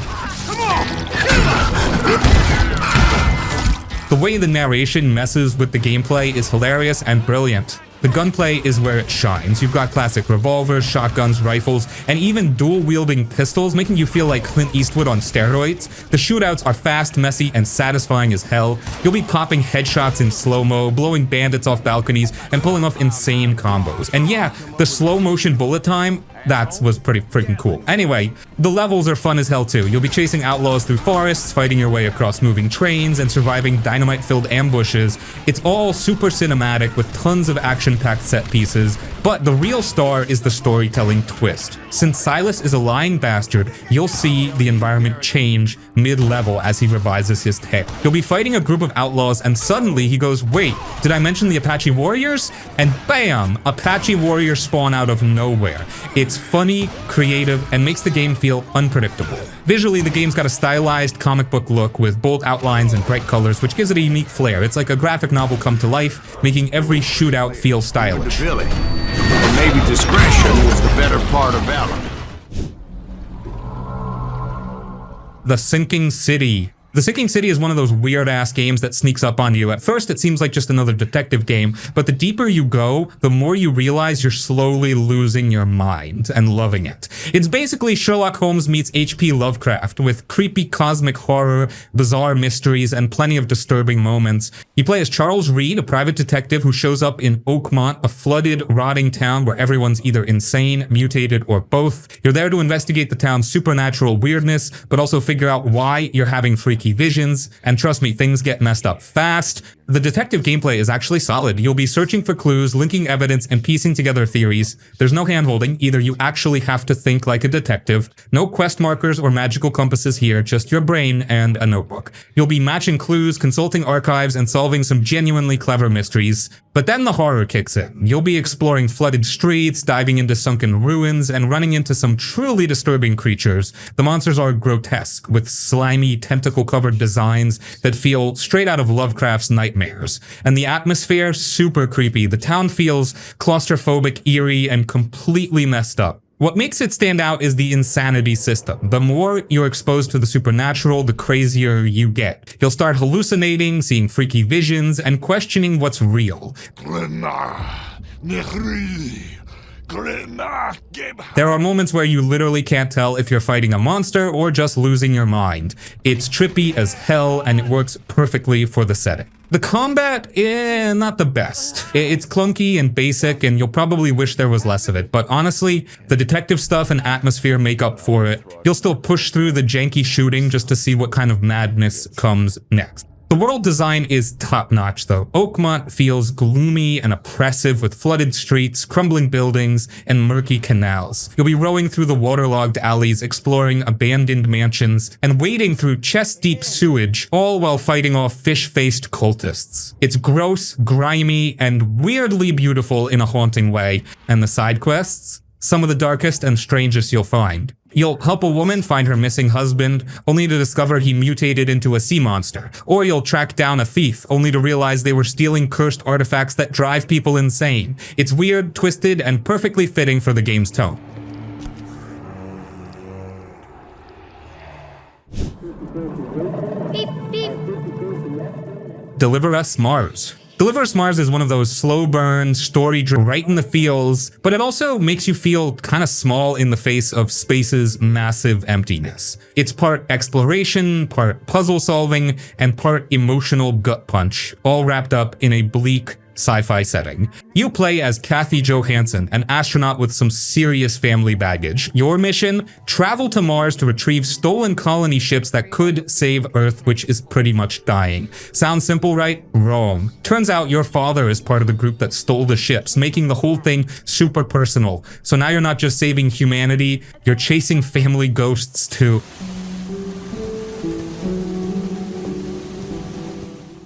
The way the narration messes with the gameplay is hilarious and brilliant. The gunplay is where it shines. You've got classic revolvers, shotguns, rifles, and even dual-wielding pistols, making you feel like Clint Eastwood on steroids. The shootouts are fast, messy, and satisfying as hell. You'll be popping headshots in slow-mo, blowing bandits off balconies, and pulling off insane combos. And yeah, the slow-motion bullet time, that was pretty freaking cool. Anyway, the levels are fun as hell too. You'll be chasing outlaws through forests, fighting your way across moving trains, and surviving dynamite-filled ambushes. It's all super cinematic with tons of action-packed set pieces, but the real star is the storytelling twist. Since Silas is a lying bastard, you'll see the environment change mid-level as he revises his tale. You'll be fighting a group of outlaws, and suddenly he goes, wait, did I mention the Apache Warriors? And bam! Apache Warriors spawn out of nowhere. It's It's funny, creative, and makes the game feel unpredictable. Visually, the game's got a stylized comic book look with bold outlines and bright colors, which gives it a unique flair. It's like a graphic novel come to life, making every shootout feel stylish. Billy. Maybe discretion was the better part of valor. The Sinking City. The Sinking City is one of those weird-ass games that sneaks up on you. At first, it seems like just another detective game, but the deeper you go, the more you realize you're slowly losing your mind and loving it. It's basically Sherlock Holmes meets H.P. Lovecraft, with creepy cosmic horror, bizarre mysteries, and plenty of disturbing moments. You play as Charles Reed, a private detective who shows up in Oakmont, a flooded, rotting town where everyone's either insane, mutated, or both. You're there to investigate the town's supernatural weirdness, but also figure out why you're having freaky visions, and trust me, things get messed up fast. The detective gameplay is actually solid. You'll be searching for clues, linking evidence, and piecing together theories. There's no handholding, either you actually have to think like a detective. No quest markers or magical compasses here, just your brain and a notebook. You'll be matching clues, consulting archives, and solving some genuinely clever mysteries. But then the horror kicks in. You'll be exploring flooded streets, diving into sunken ruins, and running into some truly disturbing creatures. The monsters are grotesque, with slimy, tentacle-covered designs that feel straight out of Lovecraft's nightmares. And the atmosphere, super creepy. The town feels claustrophobic, eerie, and completely messed up. What makes it stand out is the insanity system. The more you're exposed to the supernatural, the crazier you get. You'll start hallucinating, seeing freaky visions, and questioning what's real. There are moments where you literally can't tell if you're fighting a monster or just losing your mind. It's trippy as hell, and it works perfectly for the setting. The combat, not the best. It's clunky and basic, and you'll probably wish there was less of it, but honestly, the detective stuff and atmosphere make up for it. You'll still push through the janky shooting just to see what kind of madness comes next. The world design is top-notch though. Oakmont feels gloomy and oppressive with flooded streets, crumbling buildings, and murky canals. You'll be rowing through the waterlogged alleys, exploring abandoned mansions, and wading through chest-deep sewage, all while fighting off fish-faced cultists. It's gross, grimy, and weirdly beautiful in a haunting way. And the side quests? Some of the darkest and strangest you'll find. You'll help a woman find her missing husband, only to discover he mutated into a sea monster. Or you'll track down a thief, only to realize they were stealing cursed artifacts that drive people insane. It's weird, twisted, and perfectly fitting for the game's tone. Beep, beep. Deliver Us Mars. Deliver Us Mars is one of those slow burn, story right in the feels, but it also makes you feel kind of small in the face of space's massive emptiness. It's part exploration, part puzzle solving, and part emotional gut punch, all wrapped up in a bleak sci-fi setting. You play as Kathy Johansson, an astronaut with some serious family baggage. Your mission? Travel to Mars to retrieve stolen colony ships that could save Earth, which is pretty much dying. Sounds simple, right? Wrong. Turns out your father is part of the group that stole the ships, making the whole thing super personal. So now you're not just saving humanity, you're chasing family ghosts too.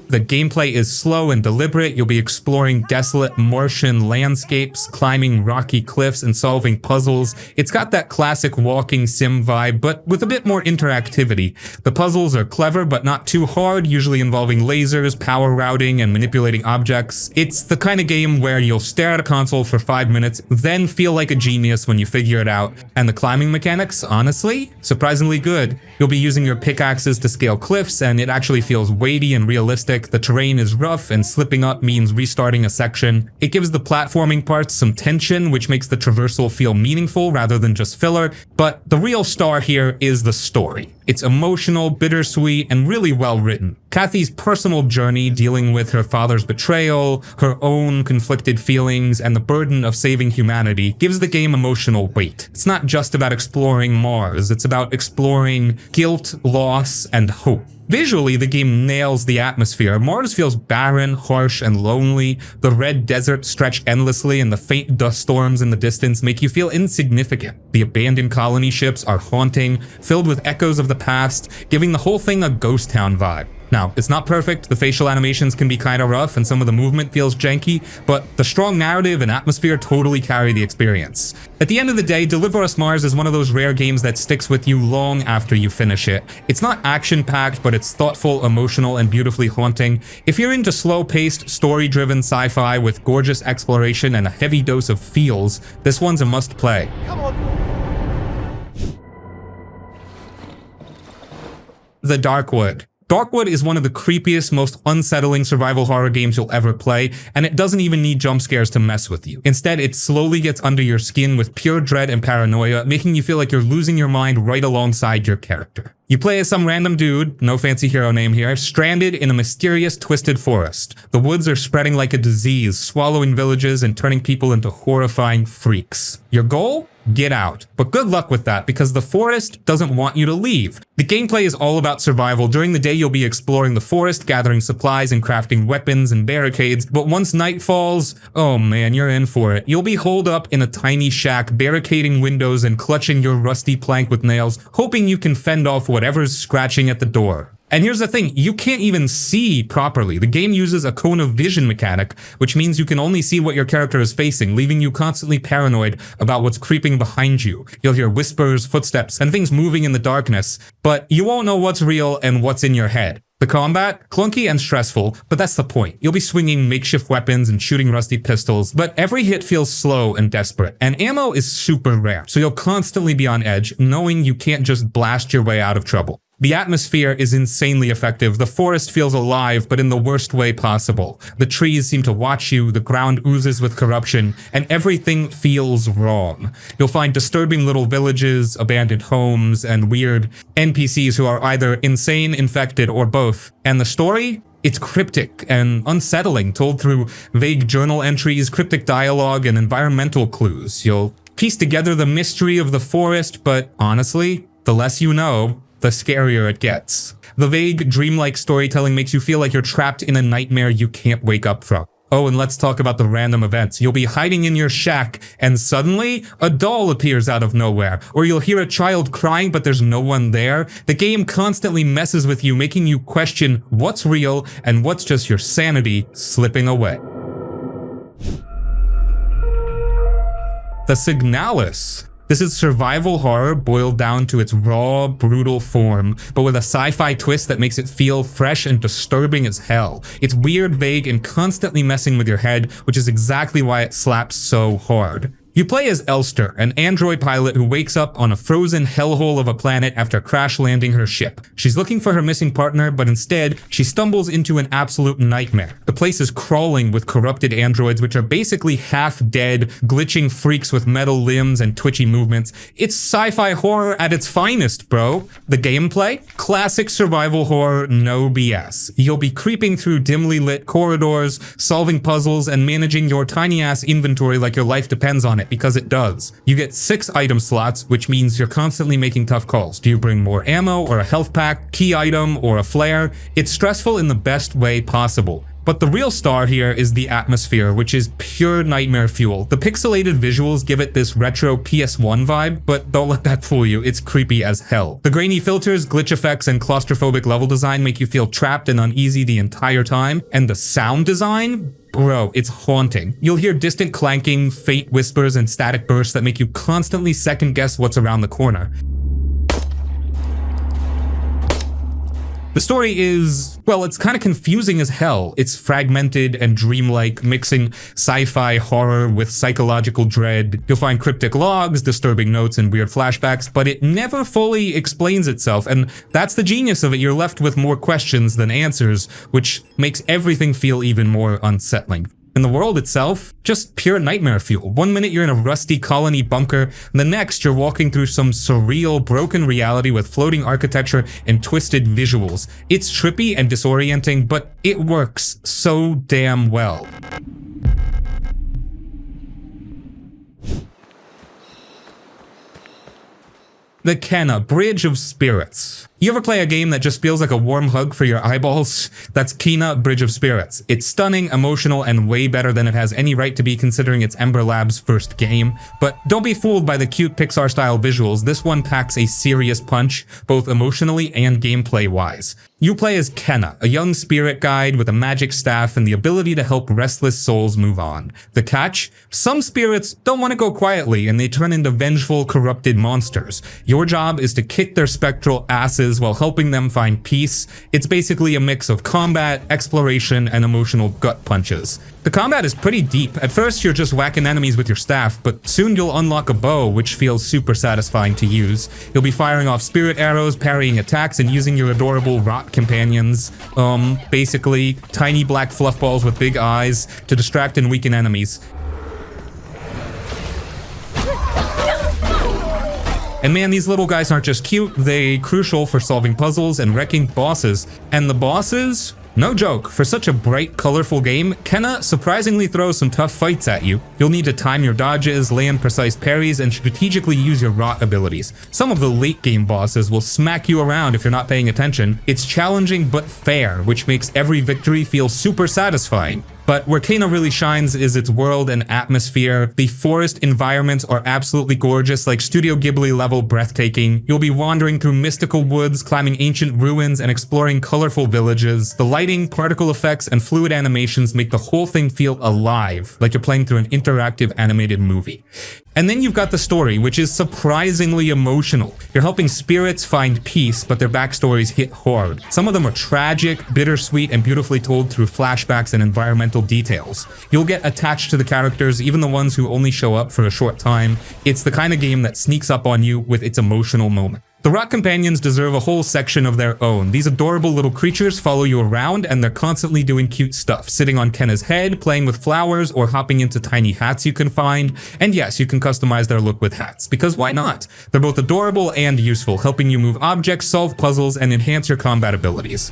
The gameplay is slow and deliberate. You'll be exploring desolate Martian landscapes, climbing rocky cliffs, and solving puzzles. It's got that classic walking sim vibe, but with a bit more interactivity. The puzzles are clever, but not too hard, usually involving lasers, power routing, and manipulating objects. It's the kind of game where you'll stare at a console for 5 minutes, then feel like a genius when you figure it out. And the climbing mechanics, honestly, surprisingly good. You'll be using your pickaxes to scale cliffs, and it actually feels weighty and realistic. The terrain is rough, and slipping up means restarting a section. It gives the platforming parts some tension, which makes the traversal feel meaningful rather than just filler. But the real star here is the story. It's emotional, bittersweet, and really well written. Kathy's personal journey dealing with her father's betrayal, her own conflicted feelings, and the burden of saving humanity gives the game emotional weight. It's not just about exploring Mars, it's about exploring guilt, loss, and hope. Visually, the game nails the atmosphere. Mars feels barren, harsh, and lonely. The red desert stretch endlessly, and the faint dust storms in the distance make you feel insignificant. The abandoned colony ships are haunting, filled with echoes of the past, giving the whole thing a ghost town vibe. Now, it's not perfect, the facial animations can be kinda rough and some of the movement feels janky, but the strong narrative and atmosphere totally carry the experience. At the end of the day, Deliverance Mars is one of those rare games that sticks with you long after you finish it. It's not action-packed, but it's thoughtful, emotional, and beautifully haunting. If you're into slow-paced, story-driven sci-fi with gorgeous exploration and a heavy dose of feels, this one's a must-play. The Darkwood. Darkwood is one of the creepiest, most unsettling survival horror games you'll ever play, and it doesn't even need jump scares to mess with you. Instead, it slowly gets under your skin with pure dread and paranoia, making you feel like you're losing your mind right alongside your character. You play as some random dude, no fancy hero name here, stranded in a mysterious, twisted forest. The woods are spreading like a disease, swallowing villages and turning people into horrifying freaks. Your goal? Get out. But good luck with that, because the forest doesn't want you to leave. The gameplay is all about survival. During the day, you'll be exploring the forest, gathering supplies and crafting weapons and barricades, but once night falls, oh man, you're in for it. You'll be holed up in a tiny shack, barricading windows and clutching your rusty plank with nails, hoping you can fend off whatever's scratching at the door. And here's the thing, you can't even see properly. The game uses a cone of vision mechanic, which means you can only see what your character is facing, leaving you constantly paranoid about what's creeping behind you. You'll hear whispers, footsteps, and things moving in the darkness, but you won't know what's real and what's in your head. The combat? Clunky and stressful, but that's the point. You'll be swinging makeshift weapons and shooting rusty pistols, but every hit feels slow and desperate, and ammo is super rare, so you'll constantly be on edge, knowing you can't just blast your way out of trouble. The atmosphere is insanely effective. The forest feels alive, but in the worst way possible. The trees seem to watch you, the ground oozes with corruption, and everything feels wrong. You'll find disturbing little villages, abandoned homes, and weird NPCs who are either insane, infected, or both. And the story? It's cryptic and unsettling, told through vague journal entries, cryptic dialogue, and environmental clues. You'll piece together the mystery of the forest, but honestly, the less you know, the scarier it gets. The vague, dreamlike storytelling makes you feel like you're trapped in a nightmare you can't wake up from. Oh, and let's talk about the random events. You'll be hiding in your shack, and suddenly, a doll appears out of nowhere. Or you'll hear a child crying, but there's no one there. The game constantly messes with you, making you question what's real and what's just your sanity slipping away. The Signalis. This is survival horror boiled down to its raw, brutal form, but with a sci-fi twist that makes it feel fresh and disturbing as hell. It's weird, vague, and constantly messing with your head, which is exactly why it slaps so hard. You play as Elster, an android pilot who wakes up on a frozen hellhole of a planet after crash landing her ship. She's looking for her missing partner, but instead, she stumbles into an absolute nightmare. The place is crawling with corrupted androids, which are basically half-dead, glitching freaks with metal limbs and twitchy movements. It's sci-fi horror at its finest, bro. The gameplay? Classic survival horror, no BS. You'll be creeping through dimly lit corridors, solving puzzles, and managing your tiny-ass inventory like your life depends on it, because it does. You get 6 item slots, which means you're constantly making tough calls. Do you bring more ammo or a health pack, key item, or a flare? It's stressful in the best way possible. But the real star here is the atmosphere, which is pure nightmare fuel. The pixelated visuals give it this retro PS1 vibe, but don't let that fool you, it's creepy as hell. The grainy filters, glitch effects, and claustrophobic level design make you feel trapped and uneasy the entire time, and the sound design? Bro, it's haunting. You'll hear distant clanking, faint whispers, and static bursts that make you constantly second-guess what's around the corner. The story is, well, it's kind of confusing as hell. It's fragmented and dreamlike, mixing sci-fi horror with psychological dread. You'll find cryptic logs, disturbing notes, and weird flashbacks, but it never fully explains itself, and that's the genius of it. You're left with more questions than answers, which makes everything feel even more unsettling. And the world itself, just pure nightmare fuel. One minute you're in a rusty colony bunker, and the next you're walking through some surreal, broken reality with floating architecture and twisted visuals. It's trippy and disorienting, but it works so damn well. The Kenna, Bridge of Spirits. You ever play a game that just feels like a warm hug for your eyeballs? That's Kenna Bridge of Spirits. It's stunning, emotional, and way better than it has any right to be considering it's Ember Labs' first game. But don't be fooled by the cute Pixar-style visuals. This one packs a serious punch, both emotionally and gameplay-wise. You play as Kenna, a young spirit guide with a magic staff and the ability to help restless souls move on. The catch? Some spirits don't want to go quietly and they turn into vengeful, corrupted monsters. Your job is to kick their spectral asses while helping them find peace. It's basically a mix of combat, exploration, and emotional gut punches. The combat is pretty deep. At first you're just whacking enemies with your staff, but soon you'll unlock a bow, which feels super satisfying to use. You'll be firing off spirit arrows, parrying attacks, and using your adorable rot companions, basically tiny black fluff balls with big eyes, to distract and weaken enemies. And man, these little guys aren't just cute, they're crucial for solving puzzles and wrecking bosses. And the bosses? No joke, for such a bright, colorful game, Kenna surprisingly throws some tough fights at you. You'll need to time your dodges, land precise parries, and strategically use your rot abilities. Some of the late game bosses will smack you around if you're not paying attention. It's challenging but fair, which makes every victory feel super satisfying. But where Kenna really shines is its world and atmosphere. The forest environments are absolutely gorgeous, like Studio Ghibli level breathtaking. You'll be wandering through mystical woods, climbing ancient ruins, and exploring colorful villages. The lighting, particle effects, and fluid animations make the whole thing feel alive, like you're playing through an interactive animated movie. And then you've got the story, which is surprisingly emotional. You're helping spirits find peace, but their backstories hit hard. Some of them are tragic, bittersweet, and beautifully told through flashbacks and environmental details. You'll get attached to the characters, even the ones who only show up for a short time. It's the kind of game that sneaks up on you with its emotional moment. The Rock Companions deserve a whole section of their own. These adorable little creatures follow you around and they're constantly doing cute stuff, sitting on Kenna's head, playing with flowers, or hopping into tiny hats you can find. And yes, you can customize their look with hats, because why not? They're both adorable and useful, helping you move objects, solve puzzles, and enhance your combat abilities.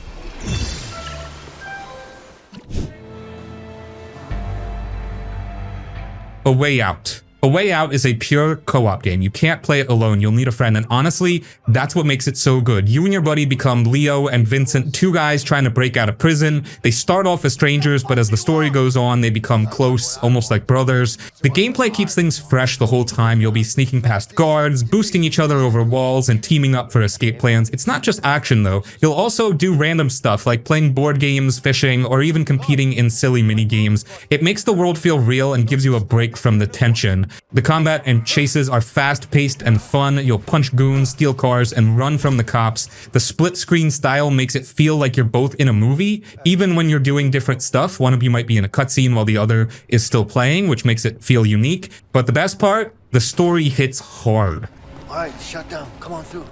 A Way Out. A Way Out is a pure co-op game. You can't play it alone, you'll need a friend, and honestly, that's what makes it so good. You and your buddy become Leo and Vincent, two guys trying to break out of prison. They start off as strangers, but as the story goes on, they become close, almost like brothers. The gameplay keeps things fresh the whole time. You'll be sneaking past guards, boosting each other over walls, and teaming up for escape plans. It's not just action though. You'll also do random stuff like playing board games, fishing, or even competing in silly mini-games. It makes the world feel real and gives you a break from the tension. The combat and chases are fast-paced and fun. You'll punch goons, steal cars, and run from the cops. The split-screen style makes it feel like you're both in a movie. Even when you're doing different stuff, one of you might be in a cutscene while the other is still playing, which makes it feel unique. But the best part? The story hits hard. Alright, shut down. Come on through.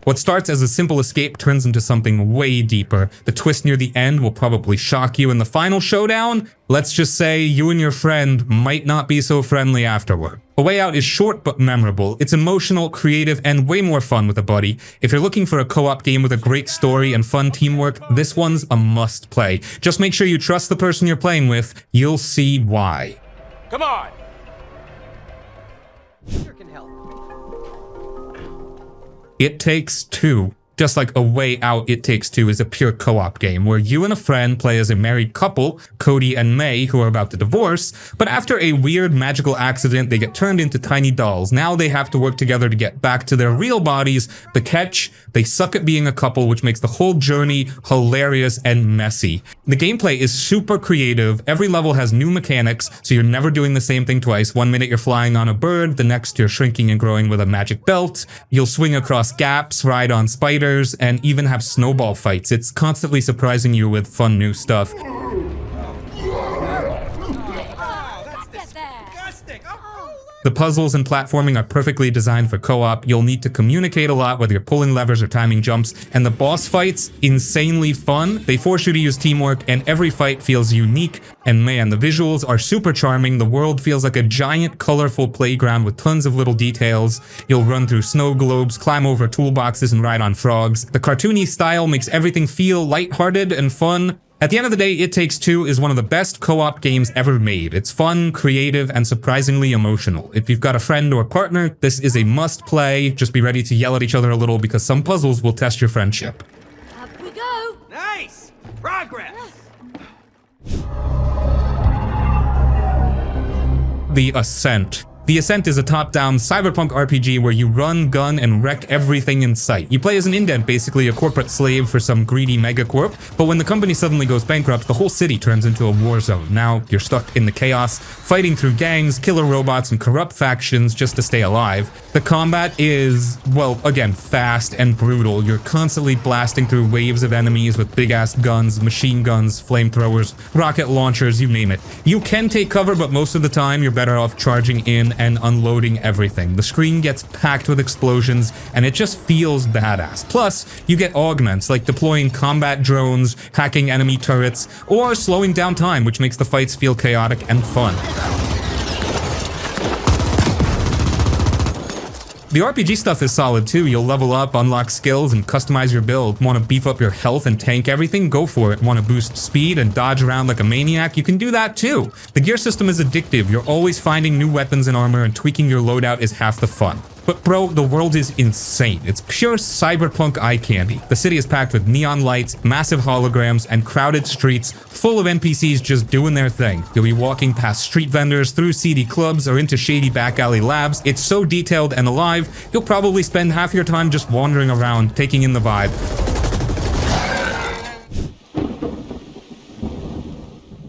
What starts as a simple escape turns into something way deeper. The twist near the end will probably shock you, and the final showdown? Let's just say you and your friend might not be so friendly afterward. A Way Out is short but memorable. It's emotional, creative, and way more fun with a buddy. If you're looking for a co-op game with a great story and fun teamwork, this one's a must-play. Just make sure you trust the person you're playing with. You'll see why. Come on! It Takes Two. Just like A Way Out, It Takes Two is a pure co-op game where you and a friend play as a married couple, Cody and May, who are about to divorce, but after a weird magical accident, they get turned into tiny dolls. Now they have to work together to get back to their real bodies. The catch? They suck at being a couple, which makes the whole journey hilarious and messy. The gameplay is super creative. Every level has new mechanics, so you're never doing the same thing twice. One minute you're flying on a bird, the next you're shrinking and growing with a magic belt. You'll swing across gaps, ride on spiders, and even have snowball fights. It's constantly surprising you with fun new stuff. The puzzles and platforming are perfectly designed for co-op. You'll need to communicate a lot, whether you're pulling levers or timing jumps. And the boss fights, insanely fun. They force you to use teamwork, and every fight feels unique. And man, the visuals are super charming. The world feels like a giant, colorful playground with tons of little details. You'll run through snow globes, climb over toolboxes, and ride on frogs. The cartoony style makes everything feel lighthearted and fun. At the end of the day, It Takes Two is one of the best co-op games ever made. It's fun, creative, and surprisingly emotional. If you've got a friend or partner, this is a must-play. Just be ready to yell at each other a little because some puzzles will test your friendship. Up we go! Nice! Progress! The Ascent. The Ascent is a top-down cyberpunk RPG where you run, gun, and wreck everything in sight. You play as an indent, basically a corporate slave for some greedy megacorp, but when the company suddenly goes bankrupt, the whole city turns into a war zone. Now, you're stuck in the chaos, fighting through gangs, killer robots, and corrupt factions just to stay alive. The combat is, well, again, fast and brutal. You're constantly blasting through waves of enemies with big-ass guns, machine guns, flamethrowers, rocket launchers, you name it. You can take cover, but most of the time, you're better off charging in and unloading everything. The screen gets packed with explosions, and it just feels badass. Plus, you get augments like deploying combat drones, hacking enemy turrets, or slowing down time, which makes the fights feel chaotic and fun. The RPG stuff is solid too. You'll level up, unlock skills, and customize your build. Want to beef up your health and tank everything? Go for it. Want to boost speed and dodge around like a maniac? You can do that too. The gear system is addictive. You're always finding new weapons and armor, and tweaking your loadout is half the fun. But bro, the world is insane. It's pure cyberpunk eye candy. The city is packed with neon lights, massive holograms, and crowded streets full of NPCs just doing their thing. You'll be walking past street vendors, through seedy clubs, or into shady back alley labs. It's so detailed and alive, you'll probably spend half your time just wandering around, taking in the vibe.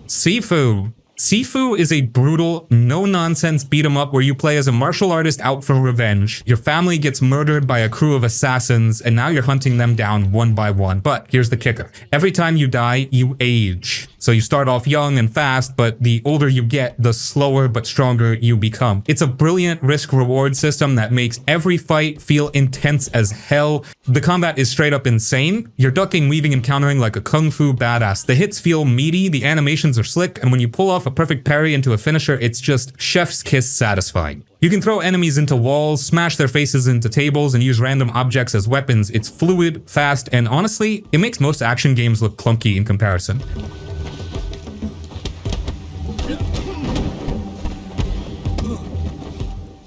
Sifu. Sifu is a brutal, no-nonsense beat-em-up where you play as a martial artist out for revenge. Your family gets murdered by a crew of assassins, and now you're hunting them down one by one. But here's the kicker. Every time you die, you age. So you start off young and fast, but the older you get, the slower but stronger you become. It's a brilliant risk-reward system that makes every fight feel intense as hell. The combat is straight up insane. You're ducking, weaving, and countering like a kung fu badass. The hits feel meaty, the animations are slick, and when you pull off a perfect parry into a finisher, it's just chef's kiss satisfying. You can throw enemies into walls, smash their faces into tables, and use random objects as weapons. It's fluid, fast, and honestly, it makes most action games look clunky in comparison.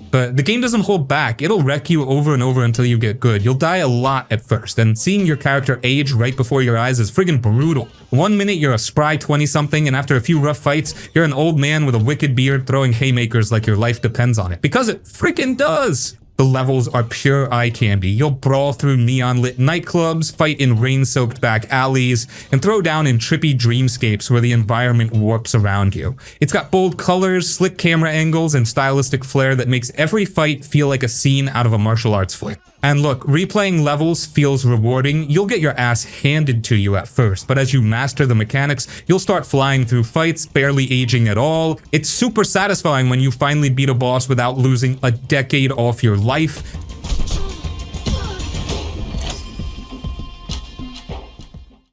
But the game doesn't hold back. It'll wreck you over and over until you get good. You'll die a lot at first, and seeing your character age right before your eyes is friggin' brutal. 1 minute you're a spry 20-something, and after a few rough fights, you're an old man with a wicked beard throwing haymakers like your life depends on it. Because it friggin' does! The levels are pure eye candy. You'll brawl through neon-lit nightclubs, fight in rain-soaked back alleys, and throw down in trippy dreamscapes where the environment warps around you. It's got bold colors, slick camera angles, and stylistic flair that makes every fight feel like a scene out of a martial arts flick. And look, replaying levels feels rewarding. You'll get your ass handed to you at first, but as you master the mechanics, you'll start flying through fights, barely aging at all. It's super satisfying when you finally beat a boss without losing a decade off your life.